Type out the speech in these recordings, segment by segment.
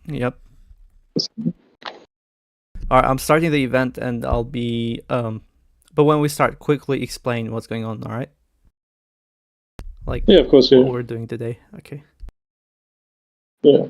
Yep. All right, I'm starting the event, and I'll be but when we start, quickly explain what's going on. All right. Like, yeah, of course, yeah. what we're doing today. Okay. Yeah.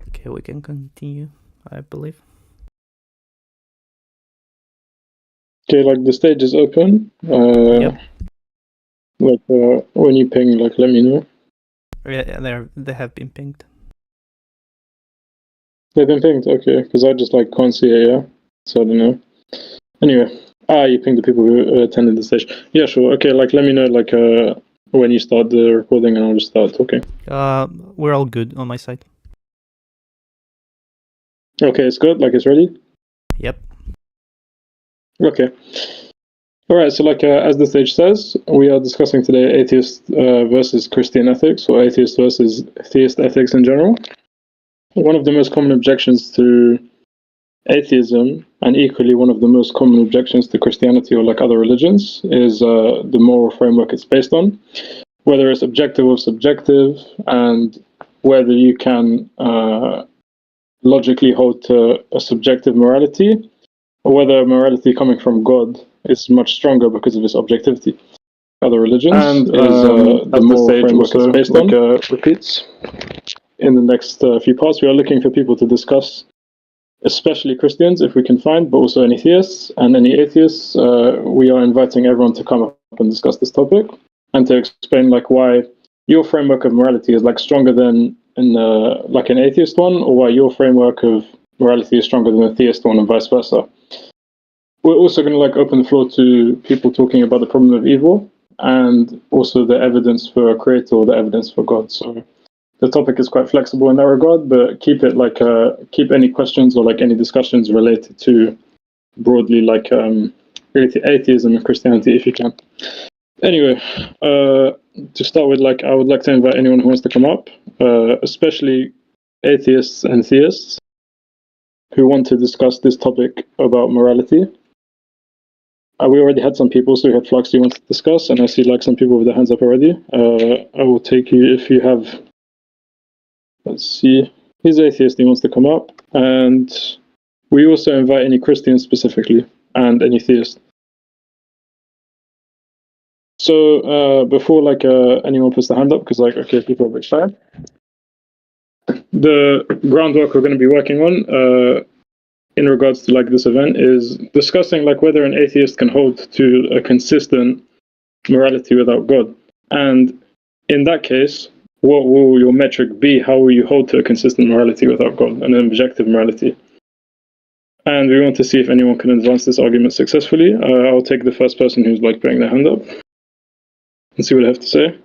Okay, we can continue, I believe. Okay, like the stage is open. Yep. Like when you ping, like let me know. Yeah, they have been pinged. They've been pinged, okay, because I just like can't see it, yeah. So I don't know. Anyway, you pinged the people who attended the stage. Yeah, sure. Okay, like let me know like when you start the recording, and I'll just start talking. We're all good on my side. Okay, it's good. Like it's ready. Yep. Okay. All right. So, like as the stage says, we are discussing today atheist versus Christian ethics, or atheist versus theist ethics in general. One of the most common objections to atheism, and equally one of the most common objections to Christianity or like other religions, is the moral framework it's based on, whether it's objective or subjective, and whether you can logically hold to a subjective morality, or whether morality coming from God is much stronger because of its objectivity. Other religions, and is the moral framework it's based on. Repeats. In the next few parts, we are looking for people to discuss, especially Christians, if we can find, but also any theists and any atheists. We are inviting everyone to come up and discuss this topic, and to explain like why your framework of morality is like stronger than like an atheist one, or why your framework of morality is stronger than a theist one, and vice versa. We're also going to like open the floor to people talking about the problem of evil, and also the evidence for a creator or the evidence for God. So the topic is quite flexible in that regard, but keep it like keep any questions or like any discussions related to broadly like atheism and Christianity if you can. Anyway, to start with, like I would like to invite anyone who wants to come up, especially atheists and theists who want to discuss this topic about morality. We already had some people, so we had Flux you want to discuss, and I see like some people with their hands up already. I will take you if you have. Let's see. He's atheist. He wants to come up, and we also invite any Christians specifically and any theist. So before like anyone puts their hand up, because like okay, people are a bit shy. The groundwork we're going to be working on in regards to like this event is discussing like whether an atheist can hold to a consistent morality without God, and in that case, what will your metric be? How will you hold to a consistent morality without God, and an objective morality? And we want to see if anyone can advance this argument successfully. I'll take the first person who's like putting their hand up and see what I have to say.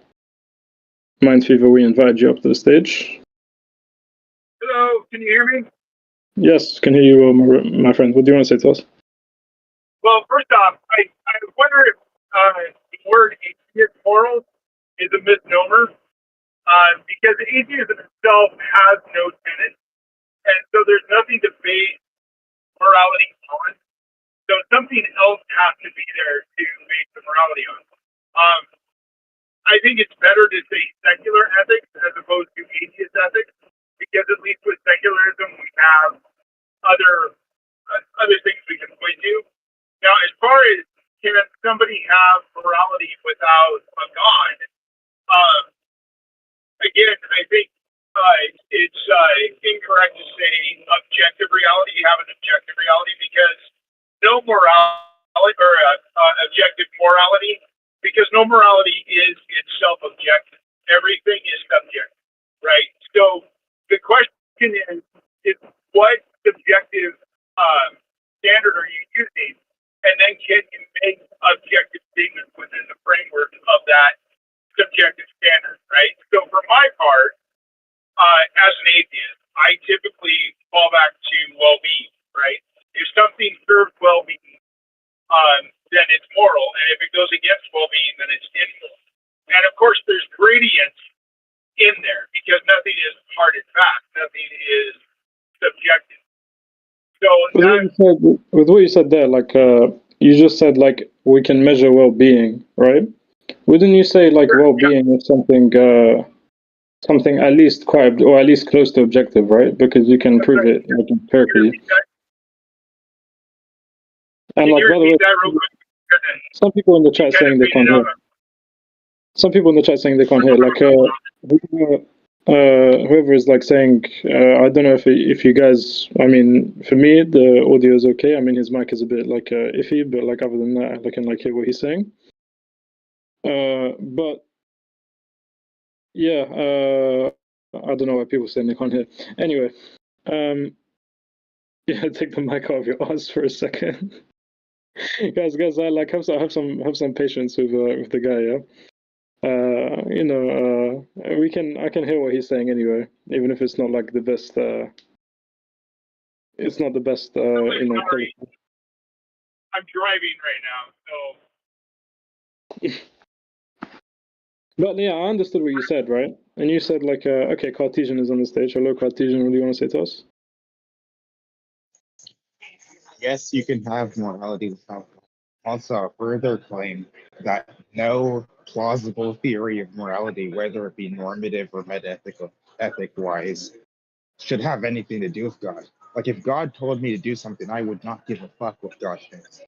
Mind Fever, we invite you up to the stage. Hello, can you hear me? Yes, can hear you, my friend. What do you want to say to us? Well, first off, I wonder if the word atheist moral is a misnomer, because atheism itself has no tenets, and so there's nothing to base morality on. So something else has to be there to base the morality on. I think it's better to say secular ethics as opposed to atheist ethics, because at least with secularism we have other things we can point to. Now, as far as can somebody have morality without a God, again, I think it's incorrect to say objective reality. You have an objective reality because no morality or objective morality, because no morality is itself objective. Everything is subjective, right? So the question is what subjective standard are you using, and then can you make objective statements within the framework of that subjective standard, right? So for my part, as an atheist, I typically fall back to well-being, right? If something serves well-being, then it's moral, and if it goes against well-being, then it's immoral. And of course, there's gradients in there because nothing is hard and fast. Nothing is subjective. So With what you said there, like you just said, like we can measure well-being, right? Wouldn't you say like well-being is something something at least quite or at least close to objective, right? Because you can prove it like empirically. And like, by the way, some people in the chat saying they can't hear. Some people in the chat saying they can't hear. Like, whoever is like saying, I don't know if you guys. I mean, for me, the audio is okay. I mean, his mic is a bit like iffy, but like other than that, I can like hear what he's saying. But yeah, I don't know why people saying they can't hear. Anyway, yeah, take the mic out of your ass for a second. guys, I like have some patience with the guy, yeah. You know, I can hear what he's saying anyway, even if it's not like the best. It's not the best, you know. I'm driving right now, so. But yeah, I understood what you said, right? And you said like, okay, Cartesian is on the stage. Hello, Cartesian. What do you want to say to us? Yes, you can have morality without also a further claim that no plausible theory of morality, whether it be normative or metaethical, ethic-wise, should have anything to do with God. Like if God told me to do something, I would not give a fuck what God thinks.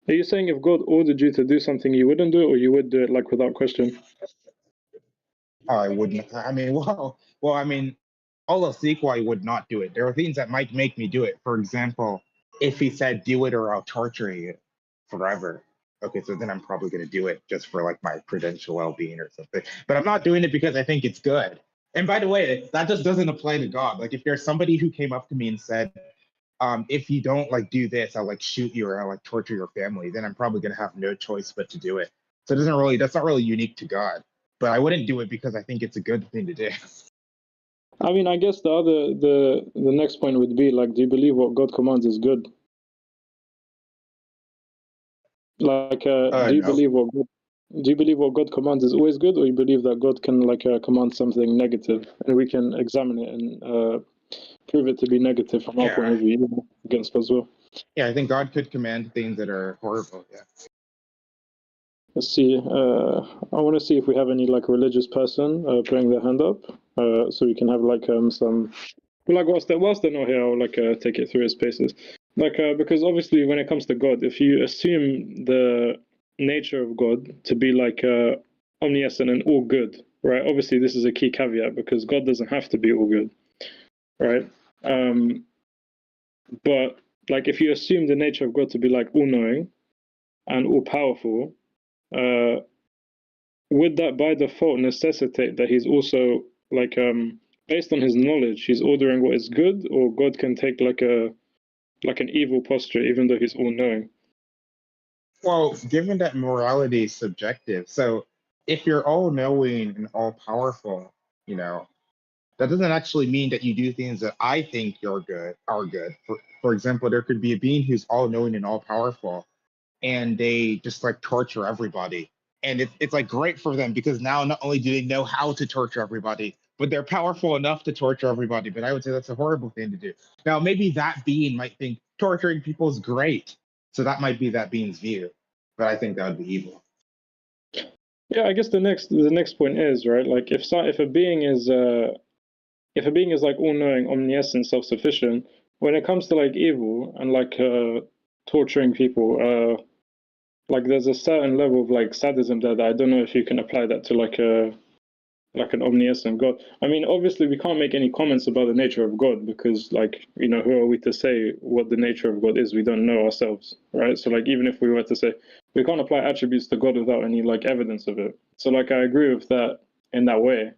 Are you saying if God ordered you to do something, you wouldn't do it, or you would do it like without question? I wouldn't. I mean, I mean, all else equal, I would not do it. There are things that might make me do it. For example, if he said, do it or I'll torture you forever. Okay, so then I'm probably going to do it just for like my prudential well-being or something. But I'm not doing it because I think it's good. And by the way, that just doesn't apply to God. Like if there's somebody who came up to me and said, if you don't like do this, I'll like shoot you or I'll like torture your family, then I'm probably going to have no choice but to do it. So that's not really unique to God. But I wouldn't do it because I think it's a good thing to do. I mean, I guess the next point would be like, do you believe what God commands is good? Like, do you No. believe what God commands is always good, or you believe that God can like command something negative, and we can examine it and prove it to be negative from our point of view against God's will? Yeah, I think God could command things that are horrible. Yeah. Let's see. I want to see if we have any like religious person putting their hand up, so we can have like some. Like whilst they're not here, I'll like take it through its paces. Like because obviously when it comes to God, if you assume the nature of God to be like omniscient and all good, right? Obviously this is a key caveat because God doesn't have to be all good, right? But like if you assume the nature of God to be like all knowing and all powerful, would that by default necessitate that he's also like based on his knowledge, he's ordering what is good, or God can take like an evil posture even though he's all knowing? Well, given that morality is subjective, so if you're all knowing and all powerful, you know, that doesn't actually mean that you do things that I think are good. For example, there could be a being who's all knowing and all powerful, and they just like torture everybody. And it's like great for them because now not only do they know how to torture everybody, but they're powerful enough to torture everybody. But I would say that's a horrible thing to do. Now, maybe that being might think torturing people is great. So that might be that being's view. But I think that would be evil. Yeah, I guess the next point is right. Like if a being is like all knowing, omniscient, self sufficient, when it comes to like evil and like torturing people, like there's a certain level of like sadism there that I don't know if you can apply that to like an omniscient God. I mean, obviously we can't make any comments about the nature of God because like, you know, who are we to say what the nature of God is? We don't know ourselves, right? So like even if we were to say we can't apply attributes to God without any like evidence of it. So like I agree with that in that way.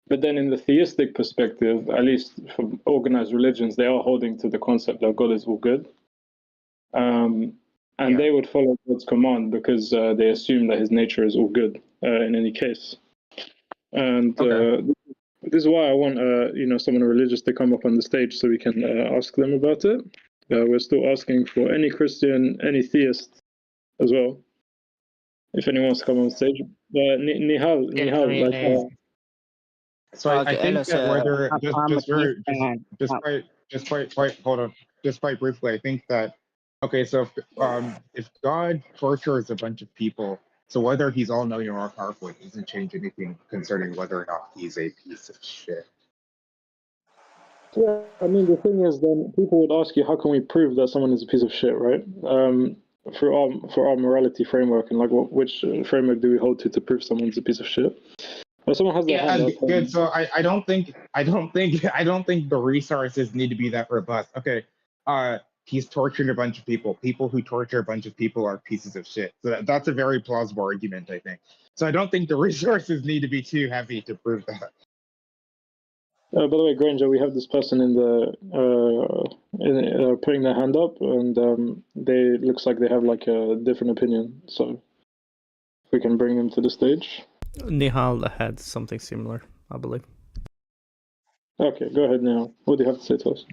But then in the theistic perspective, at least for organized religions, they are holding to the concept that God is all good. And they would follow God's command because they assume that his nature is all good in any case. And this is why I want you know, someone religious to come up on the stage so we can ask them about it. We're still asking for any Christian, any theist as well. if anyone wants to come on stage. Nihal, like, Really. So I Okay, hello, think that sir. whether I'm a thief and just quite hold on, just quite briefly, I think that okay, so if God tortures a bunch of people, so whether he's all knowing or all powerful, it doesn't change anything concerning whether or not he's a piece of shit. yeah, I mean, the thing is, then people would ask you, how can we prove that someone is a piece of shit, right? For our morality framework, and like, which framework do we hold to prove someone's a piece of shit? If someone has their Yeah, hand up, good. So I don't think the resources need to be that robust. Okay, he's torturing a bunch of people. People who torture a bunch of people are pieces of shit. So that's a very plausible argument, I think. So I don't think the resources need to be too heavy to prove that. by the way, Granger, we have this person in the putting their hand up, and they looks like they have like a different opinion. So if we can bring them to the stage. Nihal had something similar, I believe. Okay, go ahead now. What do you have to say to us?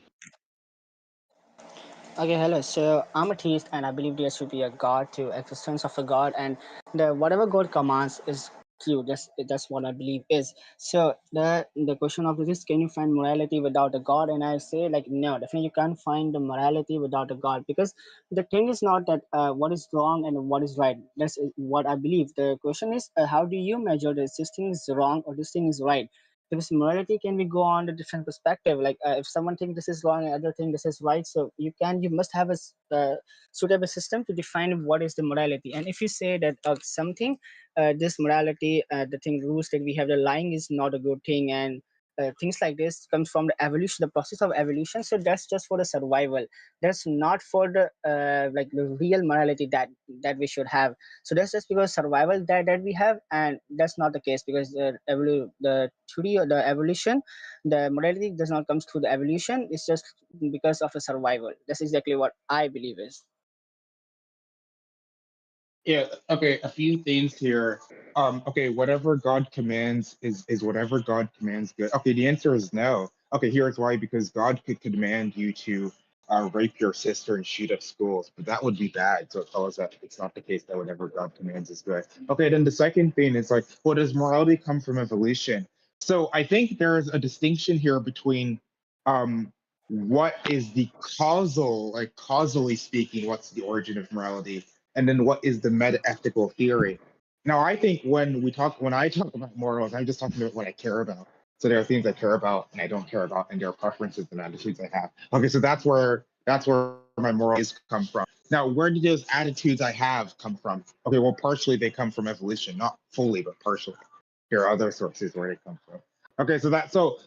Okay, hello. So I'm a theist, and I believe there should be a God to existence of a God, and the whatever God commands is true. That's what I believe is. So the question of this is, can you find morality without a God? And I say like no, definitely you can't find the morality without a God, because the thing is not that what is wrong and what is right. That's what I believe. The question is how do you measure this thing is wrong or this thing is right? Because morality can be go on a different perspective, like if someone think this is wrong and other think this is right, so you must have a suitable system to define what is the morality. And if you say that something this morality the thing rules that we have, the lying is not a good thing, and things like this comes from the evolution, the process of evolution, so that's just for the survival. That's not for the like the real morality that we should have. So that's just because survival that we have, and that's not the case, because the theory or the evolution, the morality does not come through the evolution. It's just because of a survival. That's exactly what I believe is. Yeah, okay, a few things here. Okay, whatever God commands is whatever God commands good. Okay, the answer is no. Okay, here's why, because God could command you to rape your sister and shoot up schools, but that would be bad. So it tells us that it's not the case that whatever God commands is good. Okay, then the second thing is like, well, does morality come from evolution? So I think there is a distinction here between what is the causal, like causally speaking, what's the origin of morality, and then what is the meta-ethical theory. Now, I think when I talk about morals, I'm just talking about what I care about. So there are things I care about and I don't care about, and there are preferences and attitudes I have. Okay, so that's where my morals come from. Now, where do those attitudes I have come from? Okay, well, partially they come from evolution, not fully, but partially. There are other sources where they come from. Okay, so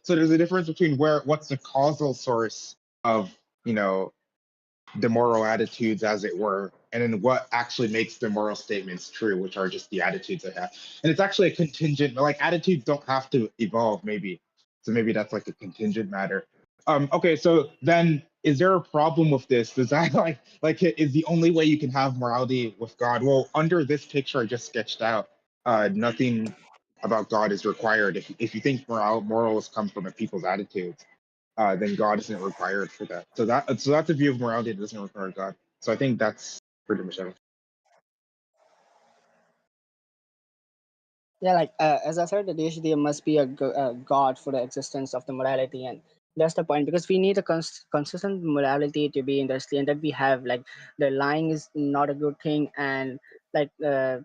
there's a difference between what's the causal source of the moral attitudes, as it were, and then what actually makes the moral statements true, which are just the attitudes I have. And it's actually a contingent, like attitudes don't have to evolve, maybe. So maybe that's like a contingent matter. Okay, so then is there a problem with this? Does that is the only way you can have morality with God? Well, under this picture I just sketched out, nothing about God is required. If you think morals come from a people's attitudes, then God isn't required for that. So that's a view of morality that doesn't require God. So I think that's pretty much it. Yeah, like as I said, there must be a God for the existence of the morality, and that's the point, because we need a consistent morality to be in the and that we have, like the lying is not a good thing, and like the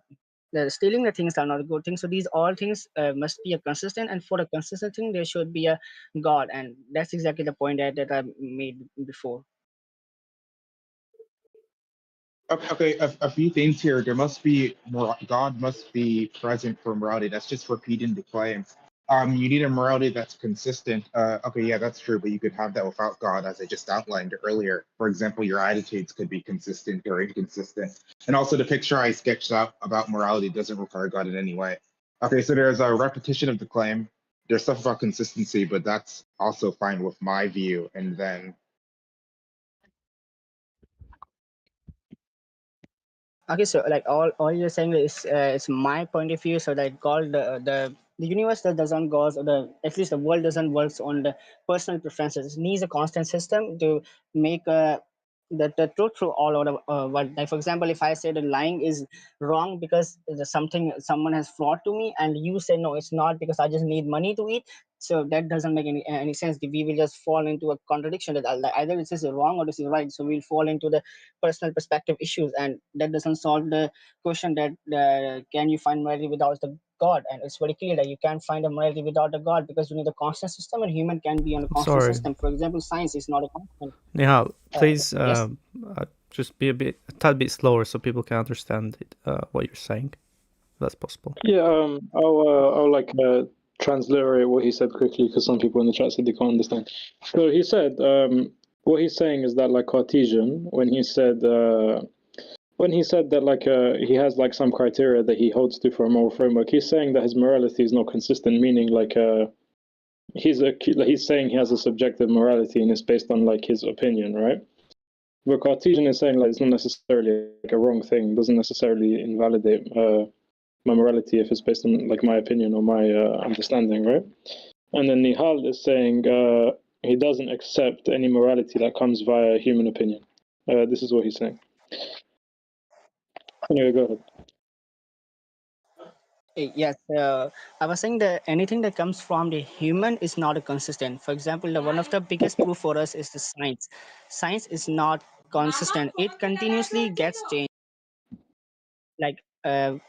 stealing the things are not a good thing. So these all things must be a consistent, and for a consistent thing there should be a God, and that's exactly the point that I made before. Okay, a few things here. There must be God must be present for morality. That's just repeating the claim. You need a morality that's consistent. Okay, yeah, that's true, but you could have that without God, as I just outlined earlier. For example, your attitudes could be consistent or inconsistent. And also, the picture I sketched out about morality doesn't require God in any way. Okay, so there's a repetition of the claim. There's stuff about consistency, but that's also fine with my view. And then Okay, so like all you're saying is it's my point of view. So like God, the universe that doesn't goes, or the at least the world doesn't works on the personal preferences. It needs a constant system to make a the truth through all over the world. Like for example, if I say that lying is wrong because there's something someone has fraud to me, and you say no, it's not because I just need money to eat. So that doesn't make any sense. We will just fall into a contradiction that either this is wrong or this is right. So we'll fall into the personal perspective issues, and that doesn't solve the question that can you find morality without the God? And it's very clear that you can't find a morality without a God, because you need a constant system, and human can be on a constant Sorry, system. For example, science is not a constant. Nihal, please Yes. just be a tad bit slower so people can understand what you're saying. If that's possible. Yeah, I'll like transliterate what he said quickly because some people in the chat said they can't understand. So he said, what he's saying is that like Cartesian, when he said that like he has like some criteria that he holds to for a moral framework, he's saying that his morality is not consistent, meaning like he's saying he has a subjective morality and it's based on like his opinion, right? But Cartesian is saying like it's not necessarily like a wrong thing, doesn't necessarily invalidate my morality if it's based on like my opinion or my understanding, right? And then Nihal is saying he doesn't accept any morality that comes via human opinion. This is what he's saying. Anyway, go ahead. Yes, I was saying that anything that comes from the human is not a consistent. For example, one of the biggest proof for us is the science. Science is not consistent. It continuously gets changed. Like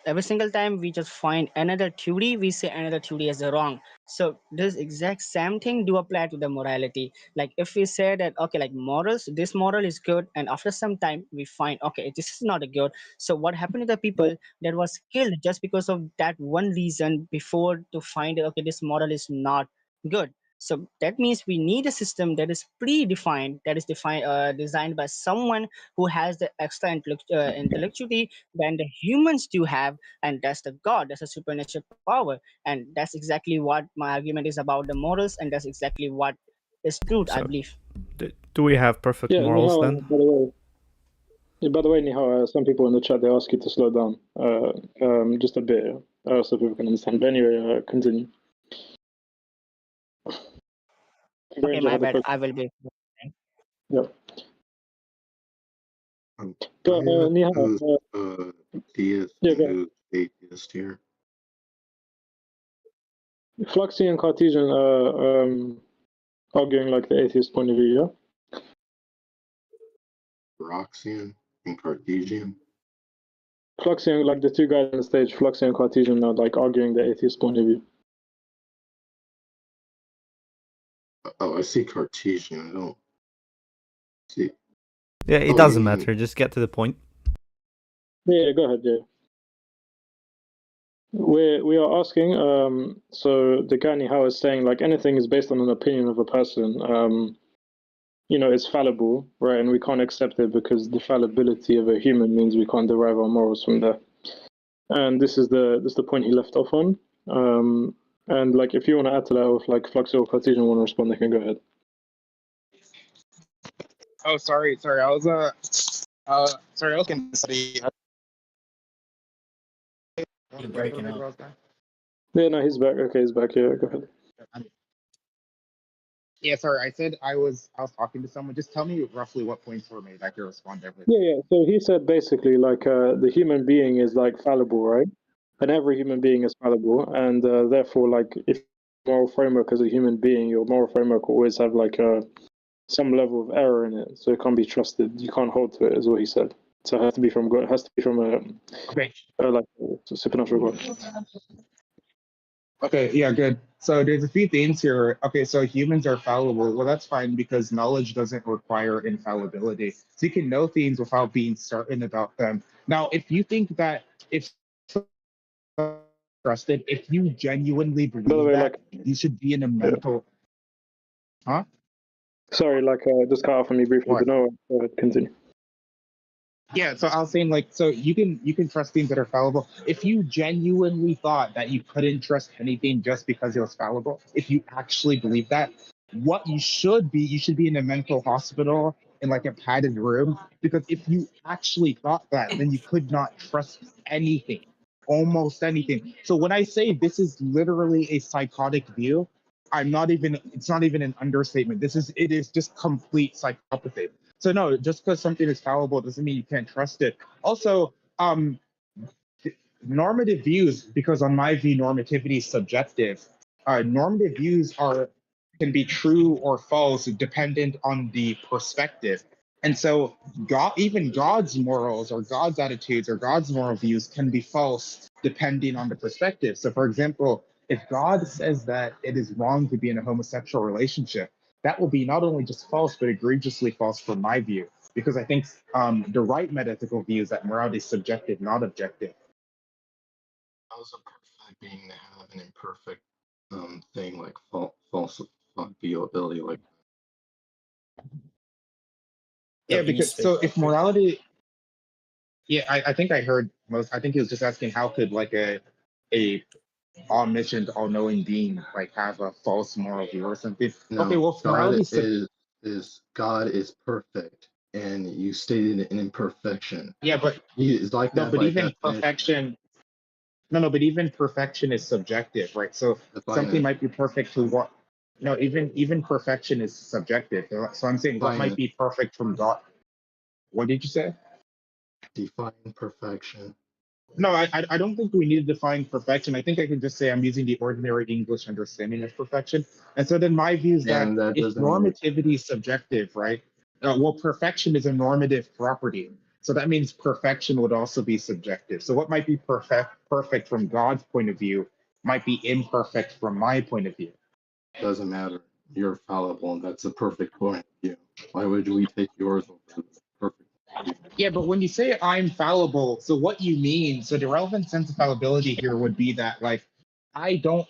every single time we just find another theory, we say another theory is wrong. So this exact same thing do apply to the morality. Like if we say that okay, like morals, this moral is good, and after some time we find okay, this is not a good. So what happened to the people that was killed just because of that one reason before to find okay, this moral is not good? So that means we need a system that is predefined, that is defined designed by someone who has the extra intellectuality than the humans do have, and that's the God, that's a supernatural power. And that's exactly what my argument is about the morals, and that's exactly what is truth, I So, believe. do we have perfect Yeah, morals Nihal, then? by the way, Nihal, some people in the chat they ask you to slow down just a bit so people can understand. But anyway, continue. Okay, my Granger had a bad, question. I will be. Yep. Do I have Nihal, theist yeah, and go ahead. who's atheist here? Fluxy and Cartesian arguing like the atheist point of view, yeah? Roxian and Cartesian? Fluxy and like the two guys on the stage, Fluxy and Cartesian are like arguing the atheist point of view. Oh, I see Cartesian. I don't see. Yeah, it Oh, doesn't you mean matter. Just get to the point. Yeah, go ahead, yeah. We are asking, so the guy Nihao is saying like anything is based on an opinion of a person, you know, it's fallible, right? And we can't accept it because the fallibility of a human means we can't derive our morals from that. And this is the point he left off on. And like if you want to add to that, or if like Fluxy or Cartesian want to respond, they can go ahead. Oh, sorry. I was sorry. I was going to study. You're breaking up. Yeah, no, he's back. Okay, he's back. Yeah, go ahead. Yeah, sorry. I said I was talking to someone. Just tell me roughly what points were made. I can respond to everything. Yeah. So he said basically like the human being is like fallible, right? And every human being is fallible, and therefore, like if moral framework as a human being, your moral framework always have like some level of error in it, so it can't be trusted. You can't hold to it, is what he said. So it has to be from God. It has to be from Okay. like a supernatural God. Okay, yeah, good. So there's a few things here. Okay, so humans are fallible. Well, that's fine because knowledge doesn't require infallibility. So you can know things without being certain about them. Now, if you think that if trusted, if you genuinely By the believe way, that, like, you should be in a yeah. mental. Huh? Sorry, like just cut off on me briefly, What? but no, go ahead, continue. Yeah, so I was saying like so you can trust things that are fallible. If you genuinely thought that you couldn't trust anything just because it was fallible, if you actually believe that, what you should be in a mental hospital in like a padded room, because if you actually thought that, then you could not trust anything, almost anything. So when I say this is literally a psychotic view, it's not even an understatement. It is just complete psychopathy. So no, just because something is fallible doesn't mean you can't trust it. Also, normative views, because on my view, normativity is subjective. Normative views can be true or false dependent on the perspective. And so even God's morals or God's attitudes or God's moral views can be false depending on the perspective. So for example, if God says that it is wrong to be in a homosexual relationship, that will be not only just false, but egregiously false from my view. Because I think the right metaphysical view is that morality is subjective, not objective. How's a perfect being to have an imperfect thing like falsifiability? Like, Yeah, Can you because speak so up, if please? morality, yeah, I think I heard most. I think he was just asking how could like a omniscient, all-knowing being like have a false moral view or something. Okay, no, well, if God morality is God is perfect, and you stated an imperfection. yeah, but He is like no, that but by even definition. perfection, no, but even perfection is subjective, right? So Define something it. might be perfect to what? No, even perfection is subjective. So I'm saying what Define might it. be perfect from God. What did you say? Define perfection. No, I don't think we need to define perfection. I think I can just say I'm using the ordinary English understanding of perfection. And so then my view is that And that if doesn't mean normativity is subjective, right? Well, perfection is a normative property. So that means perfection would also be subjective. So what might be perfect from God's point of view might be imperfect from my point of view. doesn't matter. You're fallible, and that's a perfect point of view. Why would we take yours over the perfect view? Yeah, but when you say I'm fallible, so what you mean, so the relevant sense of fallibility here would be that, like, I don't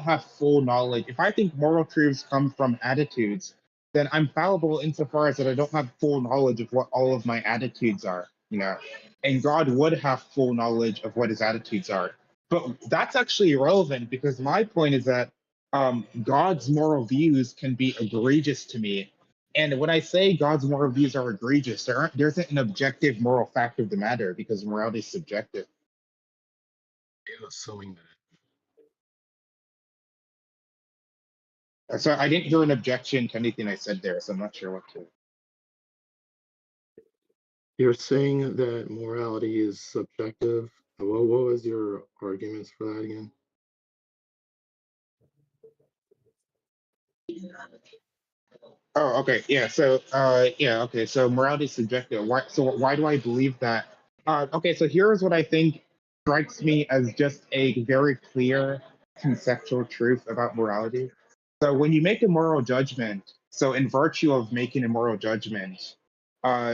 have full knowledge. If I think moral truths come from attitudes, then I'm fallible insofar as that I don't have full knowledge of what all of my attitudes are, you know, and God would have full knowledge of what his attitudes are. But that's actually irrelevant because my point is that God's moral views can be egregious to me, and when I say God's moral views are egregious, there isn't an objective moral fact of the matter because morality is subjective. You're assuming that So I didn't hear an objection to anything I said there, so I'm not sure what to. you're saying that morality is subjective. What was your arguments for that again? Oh, okay, yeah. So, yeah, okay. So morality is subjective. Why do I believe that? Okay, so here's what I think strikes me as just a very clear conceptual truth about morality. So when you make a moral judgment, so in virtue of making a moral judgment,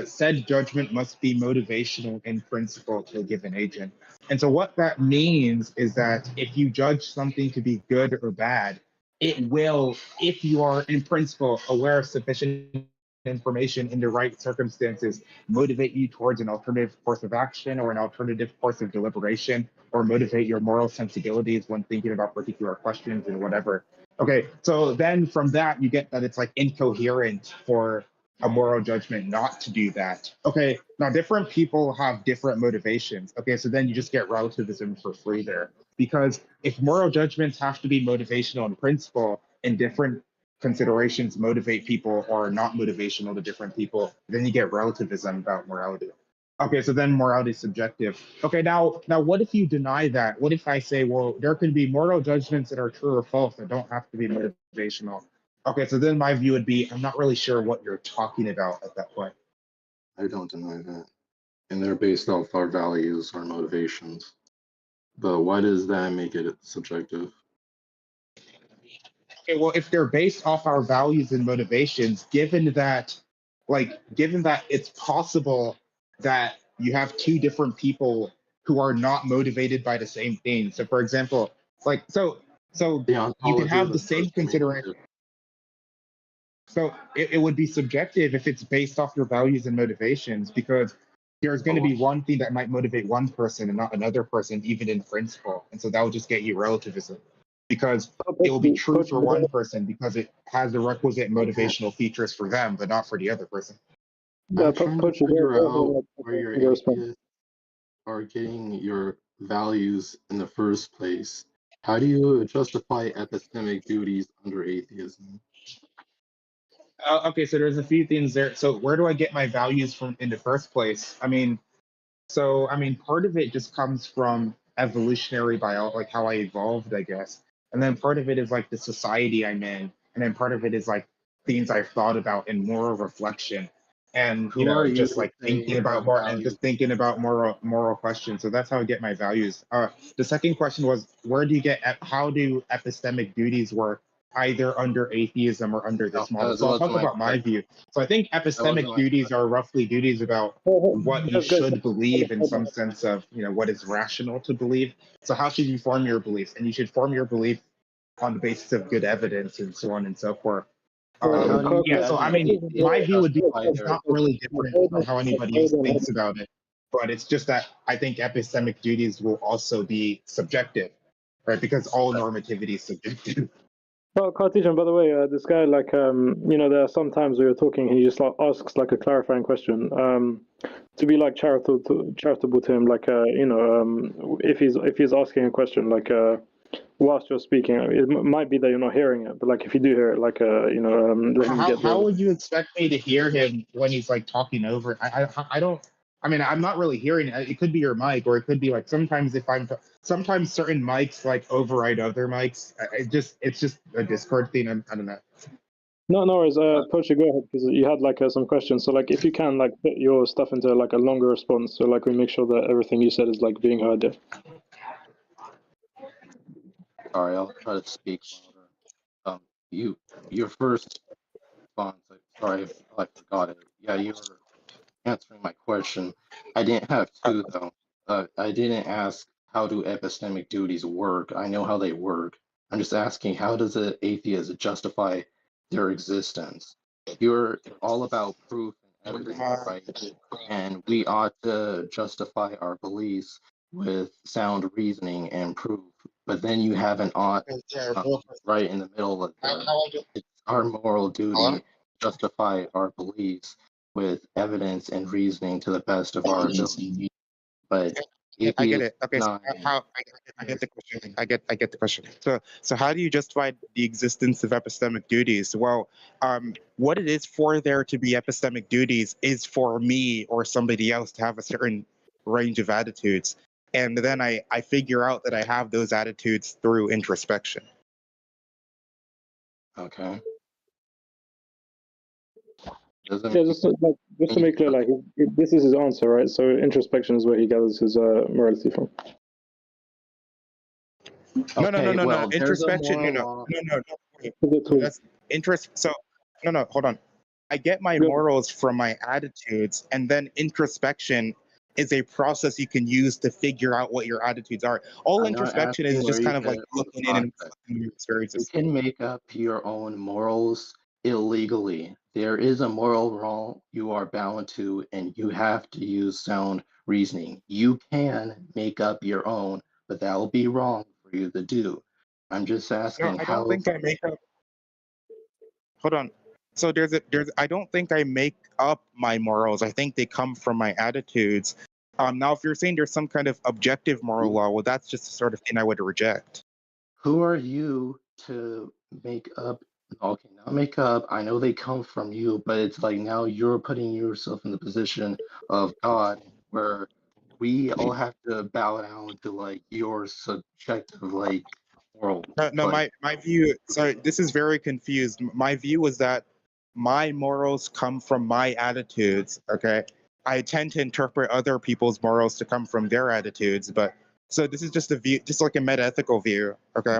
said judgment must be motivational in principle to a given agent. And so what that means is that if you judge something to be good or bad, it will, if you are in principle aware of sufficient information in the right circumstances, motivate you towards an alternative course of action or an alternative course of deliberation, or motivate your moral sensibilities when thinking about particular questions and whatever. Okay, so then from that, you get that it's like incoherent for a moral judgment not to do that. Okay, now different people have different motivations. Okay, so then you just get relativism for free there. Because if moral judgments have to be motivational in principle and different considerations motivate people or are not motivational to different people, then you get relativism about morality. Okay, so then morality is subjective. Okay, now what if you deny that? What if I say, well, there can be moral judgments that are true or false that don't have to be motivational? Okay, so then my view would be I'm not really sure what you're talking about at that point. I don't deny that. And they're based off our values, our motivations. But why does that make it subjective? Okay, well, if they're based off our values and motivations, given that it's possible that you have two different people who are not motivated by the same thing. So, for example, so The you can ontology of have the the same person makes consideration. it. So it would be subjective if it's based off your values and motivations, because there's going to Oh, be one thing that might motivate one person and not another person, even in principle. And so that would just get you relativism, because it will be true for one person because it has the requisite okay. motivational features for them, but not for the other person. Yeah, I'm trying to Poacher, figure go out ahead where your and respond. atheists are getting your values in the first place. How do you justify epistemic duties under atheism? Okay, so there's a few things there. So where do I get my values from in the first place? Part of it just comes from evolutionary biology, like how I evolved, I guess. And then part of it is like the society I'm in, and then part of it is like things I've thought about in moral reflection, and Who are you just to like say thinking you about have more and values? just thinking about moral questions. So that's how I get my values. The second question was, where do you get? How do epistemic duties work? Either under atheism or under No, this model. that So I'll wasn't talk my about my question. view. So I think That wasn't epistemic my duties question. are roughly duties about what you Guys, should believe in some sense of what is rational to believe. So how should you form your beliefs? And you should form your belief on the basis of good evidence and so on and so forth. But how do you Yeah, get so I the mean, atheists my to view would be justify it's their not really different from how anybody else thinks about it, but it's just that I think epistemic duties will also be subjective, right? Because all normativity is subjective. Oh, Cartesian, by the way, this guy, like, there are some times where you're talking, he just like asks like a clarifying question, to be like charitable to him, like, if he's asking a question, like, whilst you're speaking, it might be that you're not hearing it, but like, if you do hear it, like, let him get How the. would you expect me to hear him when he's like talking over it? I don't. I mean, I'm not really hearing it. It could be your mic, or it could be like sometimes certain mics like override other mics. It's just a Discord thing. I don't know. No, no worries. Poacher, go ahead, because you had like some questions. So like, if you can like fit your stuff into like a longer response, so like we make sure that everything you said is like being heard. Yeah. Sorry, I'll try to speak louder. Your first response. Sorry if I forgot it. Yeah, you were answering my question. I didn't have two though. I didn't ask how do epistemic duties work. I know how they work. I'm just asking how does an atheist justify their existence? You're all about proof and evidence, right? And we ought to justify our beliefs with sound reasoning and proof. But then you have an ought right in the middle of there. It's our moral duty to justify our beliefs with evidence and reasoning to the best of our ability. But I get atheists it. Okay, so not. I get the question. I get the question. So how do you justify the existence of epistemic duties? Well, what it is for there to be epistemic duties is for me or somebody else to have a certain range of attitudes, and then I figure out that I have those attitudes through introspection. Okay. Doesn't Yeah, make just to any make clear, sense. like this is his answer, right? So introspection is where he gathers his morality from. Okay, No. well, there's a Introspection. moral law. No. Wait. Is it So true? that's interest. So no. Hold on. I get my Good. morals from my attitudes, and then introspection is a process you can use to figure out what your attitudes are. All I'm not introspection is asking is where just you kind of get like it from the looking in and process. reflecting on your You experiences. can make up your own morals illegally. There is a moral law you are bound to, and you have to use sound reasoning. You can make up your own, but that will be wrong for you to do. I'm just No, asking I don't how. think I make up. Hold on. So there's. I don't think I make up my morals. I think they come from my attitudes. Now, if you're saying there's some kind of objective moral law, well, that's just the sort of thing I would reject. Who are you to make up? Okay, not make up. I know they come from you, but it's like now you're putting yourself in the position of God, where we all have to bow down to like your subjective like world. No, Like, my view. So this is very confused. My view was that my morals come from my attitudes. Okay, I tend to interpret other people's morals to come from their attitudes, but so this is just a view, just like a metaethical view. Okay,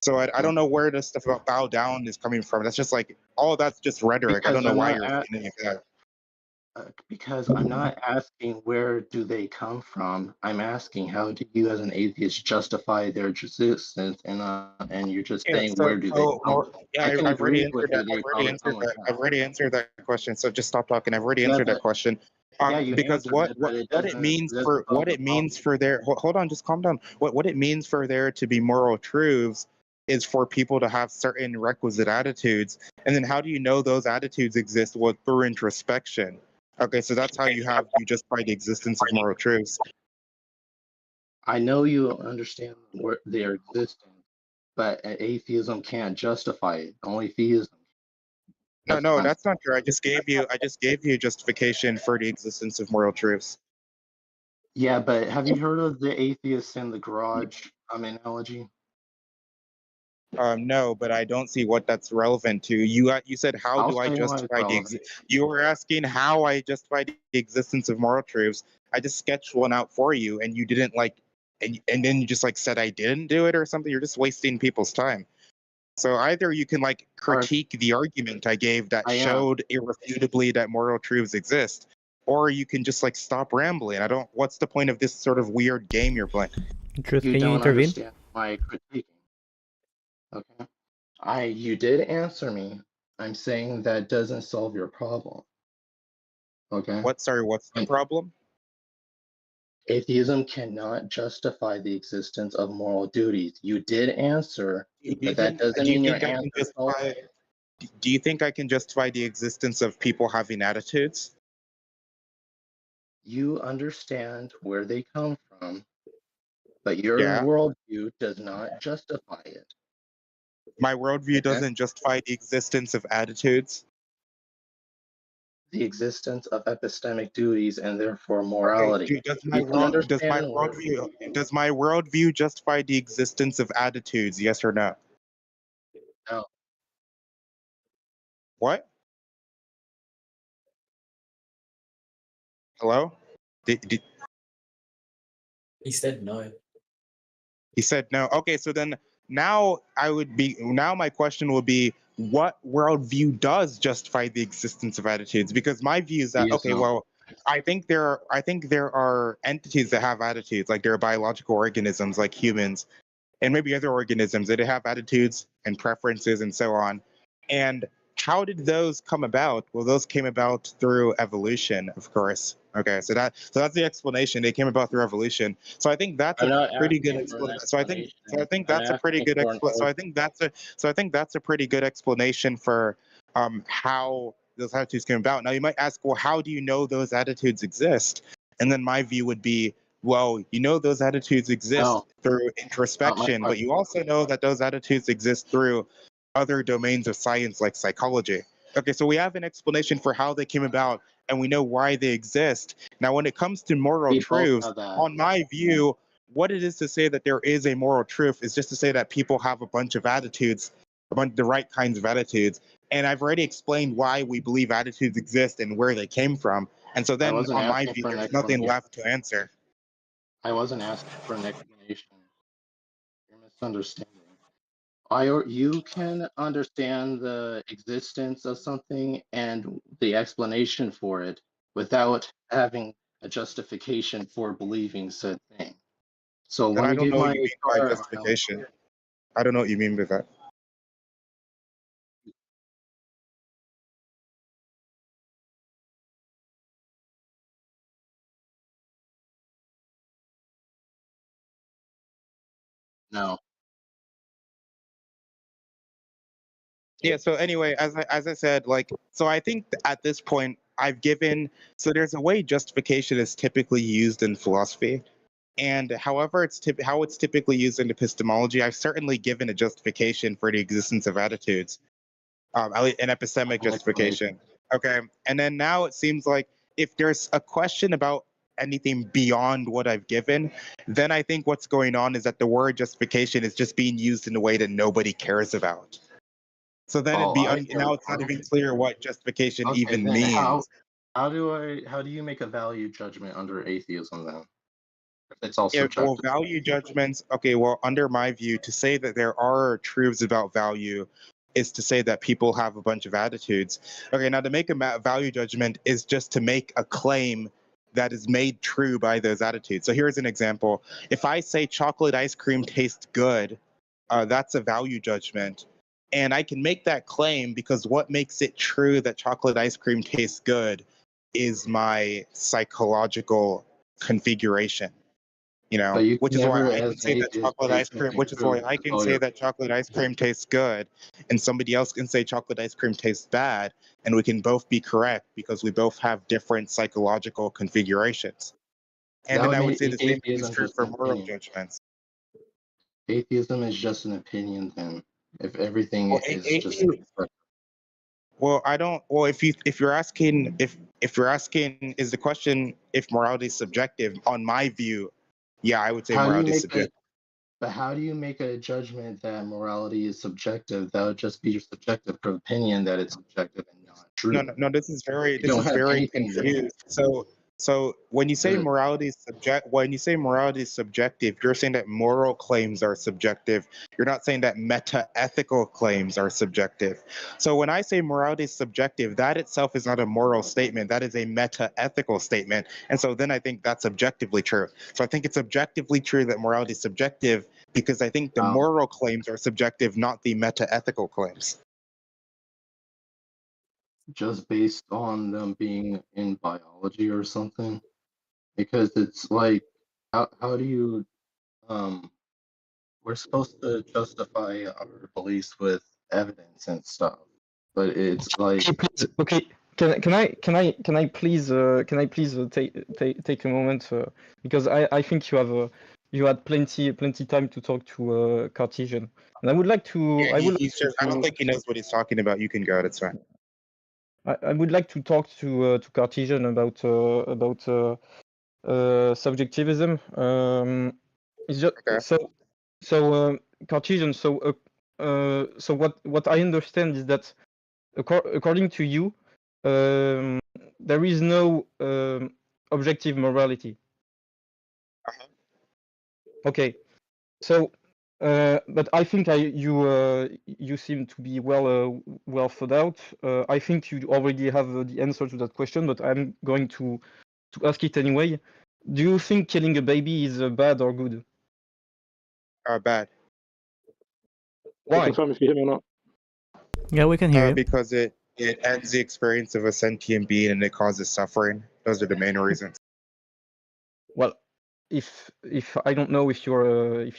so I don't know where this stuff about bow down is coming from. That's just like all that's just rhetoric. I don't because know I'm why not you're at thinking of that. because I'm not asking where do they come from. I'm asking how do you as an atheist justify their existence, and you're just Yeah, saying where do they come from. yeah, I can I've already agree with answered you. that. They probably come like that. I've already answered that question. So just stop talking. I've already Yeah, answered that but question. yeah, you Because answered it, but it doesn't solve the problem. hold on, just calm down. What it means for there to be moral truths is for people to have certain requisite attitudes, and then how do you know those attitudes exist? Well, through introspection. Okay, so that's how you justify the existence of moral truths. I know you understand their existence, but atheism can't justify it. Only theism. No, That's no, what I'm that's not true. I just gave you justification for the existence of moral truths. Yeah, but have you heard of the atheist in the garage analogy? No, but I don't see what that's relevant to. You said how I'll do I say why it's justify relevant. you were asking how I justify the existence of moral truths. I just sketched one out for you, and you didn't like, and then you just like said I didn't do it or something. You're just wasting people's time. So either you can like Or critique the argument I gave that I am. showed irrefutably that moral truths exist, or you can just like stop rambling. I don't. What's the point of this sort of weird game you're playing? Truth, You can you don't intervene? understand my critiquing. Okay. You did answer me. I'm saying that doesn't solve your problem. Okay. What's the And problem? atheism cannot justify the existence of moral duties. You did answer, but that doesn't Do you mean your think I can answer solves justify? it. Do you think I can justify the existence of people having attitudes? You understand where they come from, but your Yeah. worldview does not justify it. My worldview Okay? doesn't justify the existence of attitudes. The existence of epistemic duties and therefore Okay. morality. Does my You can world understand where does my worldview justify the existence of attitudes? Yes or no? no. What? Hello? Did, He said no. he said no. Okay, so then now my question would be what worldview does justify the existence of attitudes? Because my view is that okay, Theism. well, I think there are entities that have attitudes, like there are biological organisms like humans and maybe other organisms that have attitudes and preferences and so on. And how did those come about? Well, those came about through evolution, of course. Okay, so that's the explanation. They came about through evolution. So I think that's a I'm not pretty good asking for an explanation. So I explanation. think I'm that's a pretty asking good for an explanation. order. So I think that's a pretty good explanation for how those attitudes came about. Now you might ask, well, how do you know those attitudes exist? And then my view would be, well, you know those attitudes exist No, through not my introspection, but question. you also know that those attitudes exist through other domains of science like psychology. Okay, so we have an explanation for how they came about and we know why they exist. Now, when it comes to moral We both truths, know that. on my view, what it is to say that there is a moral truth is just to say that people have a bunch of attitudes, the right kinds of attitudes. And I've already explained why we believe attitudes exist and where they came from. And so I then, wasn't on my asking view, for an there's nothing explanation. left to answer. I wasn't asking for an explanation. You're misunderstanding. You can understand the existence of something and the explanation for it without having a justification for believing said thing. So Then let I me don't give know what my you mean by prior analogy. justification. I don't know what you mean by that. No. Yeah, so anyway, as I said, like, so I think at this point I've given, so there's a way justification is typically used in philosophy, and however how it's typically used in epistemology, I've certainly given a justification for the existence of attitudes, an epistemic An explanation. justification. Okay, and then now it seems like if there's a question about anything beyond what I've given, then I think what's going on is that the word justification is just being used in a way that nobody cares about. So then Oh, I care now it's not about even it. clear what justification Okay, even then means. how do you make a value judgment under atheism then? If it's all Yeah, well, subjective. value judgments. Okay, well, under my view, to say that there are truths about value is to say that people have a bunch of attitudes. Okay, now to make a value judgment is just to make a claim that is made true by those attitudes. So here's an example. If I say chocolate ice cream tastes good, that's a value judgment. And I can make that claim because what makes it true that chocolate ice cream tastes good is my psychological configuration. You But know, you can which is why never, I can as an say that atheist, chocolate say ice cream, something which is why true. I That's can all say you're that chocolate ice cream tastes good, and somebody else can say chocolate ice cream tastes bad, and we can both be correct because we both have different psychological configurations. And that then would I would make say the same thing is atheism true just for an moral opinion. judgments. Atheism is just an opinion then. If everything Well, is just atheism, Well, I don't. Well, if you're asking is the question if morality is subjective? On my view, yeah, I would say How do you morality is make subjective. But how do you make a judgment that morality is subjective? That would just be your subjective opinion that it's subjective and not true. No. This is very You don't have anything confused. So when you say Good. morality is subjective, you're saying that moral claims are subjective. You're not saying that meta-ethical claims are subjective. So when I say morality is subjective, that itself is not a moral statement. That is a meta-ethical statement. And so then I think that's objectively true. So I think it's objectively true that morality is subjective because I think the moral claims are subjective, not the meta-ethical claims. Just based on them being in biology or something, because it's like how do you we're supposed to justify our beliefs with evidence and stuff, but it's like Okay, please, okay. Can I please take a moment because I think you had plenty time to talk to Cartesian, and I would like to Yeah, I don't think he knows what he's talking about. You can go. It's fine. I would like to talk to Cartesian about subjectivism. It's just Okay. so Cartesian. So what I understand is that according to you, there is no objective morality. Uh-huh. Okay, so but I think you seem to be well thought out. I think you already have the answer to that question, but I'm going to ask it anyway. Do you think killing a baby is bad or good? Can Bad. Why? confirm if you hear me or not. Yeah, we can hear you. Because it ends the experience of a sentient being and it causes suffering. Those are the main reasons. Well, if I don't know if you're a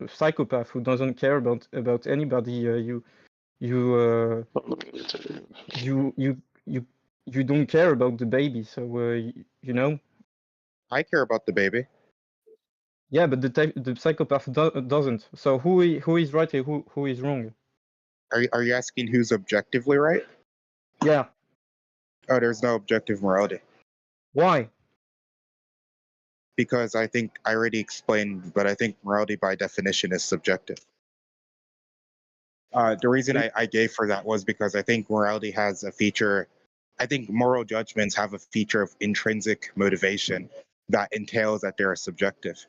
psychopath who doesn't care about anybody, you don't care about the baby, so you know. I care about the baby. Yeah, but the psychopath doesn't. So who is right and who is wrong? Are you asking who's objectively right? Yeah. Oh, there's no objective morality. Why? Because I think I already explained, but I think morality by definition is subjective. The reason I gave for that was because I think morality has a feature. I think moral judgments have a feature of intrinsic motivation that entails that they're subjective.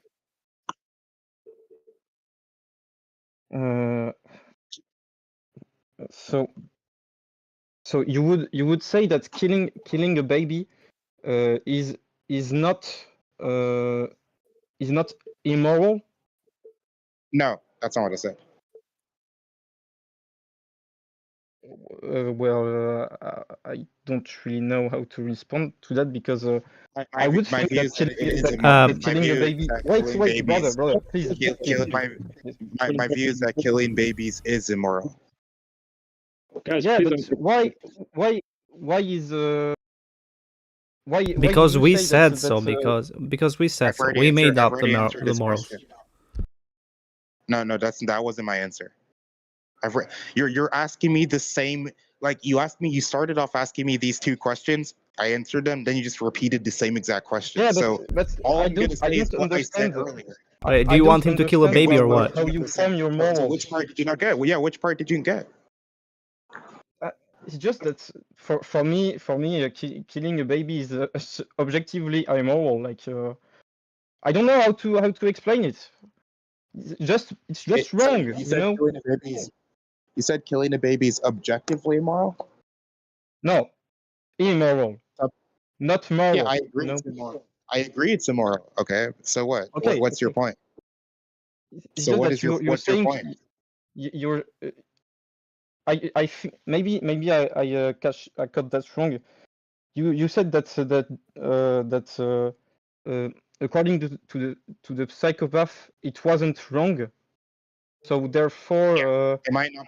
So you would say that killing a baby is not immoral? No, that's not what I said. I don't really know how to respond to that because I would my think view that is that it is killing a baby. Wait, brother, please. My view is that killing babies is immoral. Guys, Yeah, please but don't- why is why Because do you we say said that, so. Because we said I've so. already We answered- made I've up already answered the this morals. question. No, that wasn't my answer. You're asking me the same. Like you asked me, you started off asking me these two questions. I answered them, then you just repeated the same exact question. Yeah, so but all I I'm gonna say is don't what I said understand. earlier. Okay, do you want him to kill a baby or what? How you form your So morals? which part did you not get? Well, yeah, which part did you get? It's just that for me, killing a baby is objectively immoral. Like I don't know how to explain it. It's just wrong. You said killing a baby is objectively immoral? No, immoral, not moral. Yeah, I agree. It's immoral. I agree it's immoral. Okay, so what? Okay, What's your point? It's So just what that is your you're what's your saying point? you're. I think maybe I got that wrong. You said that according to the psychopath it wasn't wrong. So therefore, It might not